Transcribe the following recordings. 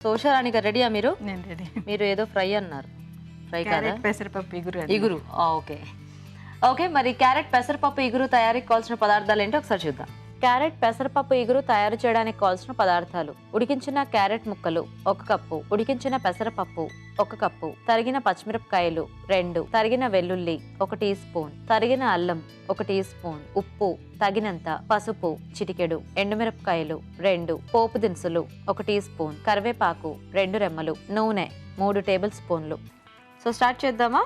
So Usharani గారు రెడీయా మీరు? నేను రెడీ. మీరు ఏదో ఫ్రై అన్నారు, ఫ్రై కాదా? పెసరపప్పు ఇగురు. ఇగురు, ఓకే ఓకే. మరి క్యారెట్ పెసరపప్పు ఇగురు తయారీకి కావాల్సిన పదార్థాలు ఏంటో ఒకసారి చూద్దాం. క్యారెట్ పెసరపప్పు ఇగురు తయారు చేయడానికి కావాల్సిన పదార్థాలు: ఉడికించిన క్యారెట్ ముక్కలు 1 కప్పు, ఉడికించిన పెసరపప్పు 1 కప్పు, తరిగిన పచ్చిమిరపకాయలు 2, తరిగిన వెల్లుల్లి 1 టీ స్పూన్, తరిగిన అల్లం 1 టీ స్పూన్, ఉప్పు తగినంత, పసుపు చిటికెడు, ఎండుమిరపకాయలు 2, పోపు దినుసులు 1 టీ స్పూన్, కరివేపాకు 2 రెమ్మలు, నూనె 3 టేబుల్ స్పూన్లు. సో స్టార్ట్ చేద్దామా?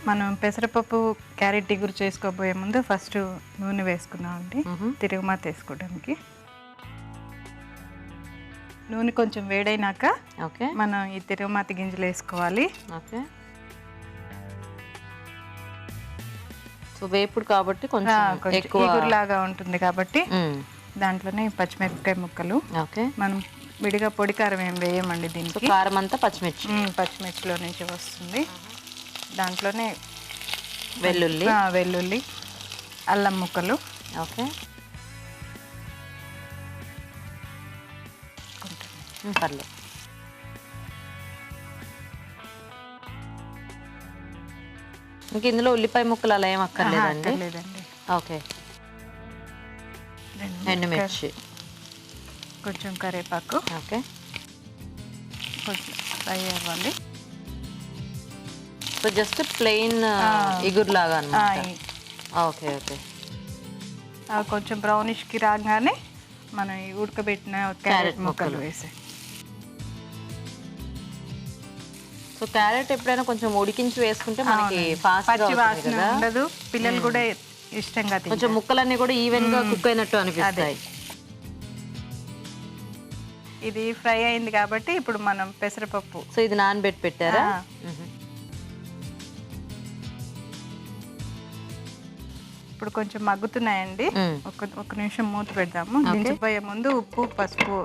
మనం పెసరపప్పు క్యారెట్ ఇగురు చేసుకోబోయే ముందు ఫస్ట్ నూనె వేసుకున్నామండి తిరుగుమాత వేసుకోవడానికి. నూనె కొంచెం వేడైనాక ఓకే మనం ఈ తిరుగుమాత గింజలు వేసుకోవాలి. ఓకే. సో వేపుడు కాబట్టి కొంచెం ఎక్కువ ఇగురులాగా ఉంటుంది కాబట్టి దాంట్లోనే పచ్చిమిరపకాయ ముక్కలు. ఓకే. మనం విడిగా పొడి కారం ఏం వేయమండి దీనికి. కారం అంతా పచ్చిమిర్చిలో నుంచి వస్తుంది. దాంట్లోనే వెల్లుల్లి, అల్లం ముక్కలు. ఓకే, పర్లేదు. ఇంక ఇందులో ఉల్లిపాయ ముక్కలు అలా ఏం అక్కర్లేదండి. ఓకే. ఎండుమిర్చి, కొంచెం కరివేపాకు. ఓకే. కొంచెం ఫ్రై అవ్వాలి. సో జస్ట్ ప్లెయిన్ ఇగురు లాగా అన్నమాట. Okay okay. కొంచెం బ్రౌనిష్కి రాగానే మనం ఈ ఉడకబెట్టిన క్యారెట్ ముక్కలు వేసి. సో క్యారెట్ ఎప్పుడైనా కొంచెం ఉడికించి వేసుకుంటే మనకి ఫాస్ట్ ఉండదు, పిల్లలు కూడా ఇష్టంగా కొంచెం ముక్కలన్నీ కూడా ఈవెన్ గా కుక్ అయినట్టు అనిపిస్తాయి. ఇది ఫ్రై అయింది కాబట్టి ఇప్పుడు మనం పెసరపప్పు. సో ఇది నానబెట్టి పెట్టారా? ఇప్పుడు కొంచెం మగ్గుతున్నాయండి. ఒక నిమిషం మూత పెడదాము. దించిపోయే ముందు ఉప్పు, పసుపు,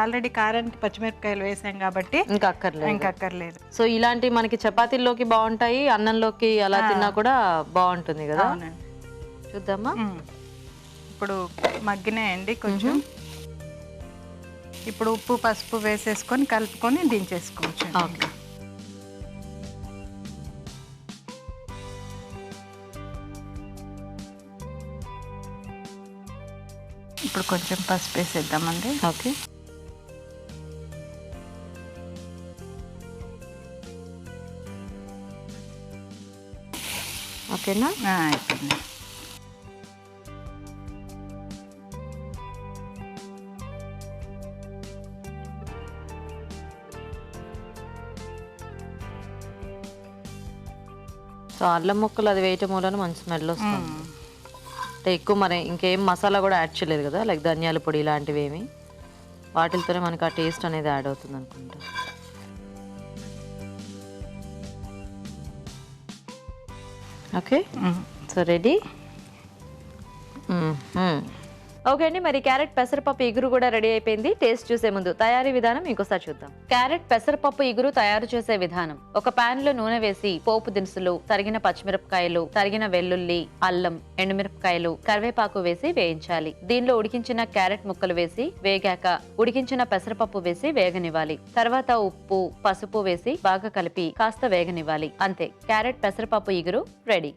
ఆల్రెడీ కారానికి పచ్చిమిరపకాయలు వేసాం కాబట్టి ఇంకా అక్కర్లేదు. సో ఇలాంటి మనకి చపాతీల్లోకి బాగుంటాయి, అన్నంలోకి అలా తిన్నా కూడా బాగుంటుంది కదా. చూద్దామా? ఇప్పుడు మగ్గినాయండి కొంచెం. ఇప్పుడు ఉప్పు, పసుపు వేసేసుకొని కలుపుకొని దించేసుకోవచ్చు. ఓకే. ఇప్పుడు కొంచెం పసుపు వేసేద్దామండి. ఓకే. ఓకేనా? అయిపోయింది. సో అల్లం ముక్కలు అది వేయటం వల్ల మంచి స్మెల్ వస్తుంది. అంటే ఎక్కువ మరి ఇంకేం మసాలా కూడా యాడ్ చేయలేదు కదా, లైక్ ధనియాల పొడి ఇలాంటివి ఏమి, వాటితోనే మనకి ఆ టేస్ట్ అనేది యాడ్ అవుతుంది అనుకుంటా. ఓకే. So ready. ఓకే అండి, మరి క్యారెట్ పెసరపప్పు ఇగురు కూడా రెడీ అయిపోయింది. టేస్ట్ చూసే ముందు తయారీ విధానం ఇంకోసారి చూద్దాం. క్యారెట్ పెసరపప్పు ఇగురు తయారు చేసే విధానం: ఒక పాన్ లో నూనె వేసి పోపు దినుసులు, తరిగిన పచ్చిమిరపకాయలు, తరిగిన వెల్లుల్లి, అల్లం, ఎండుమిరపకాయలు, కరివేపాకు వేసి వేయించాలి. దీనిలో ఉడికించిన క్యారెట్ ముక్కలు వేసి వేగాక ఉడికించిన పెసరపప్పు వేసి వేగనివ్వాలి. తర్వాత ఉప్పు, పసుపు వేసి బాగా కలిపి కాస్త వేగనివ్వాలి. అంతే, క్యారెట్ పెసరపప్పు ఇగురు రెడీ.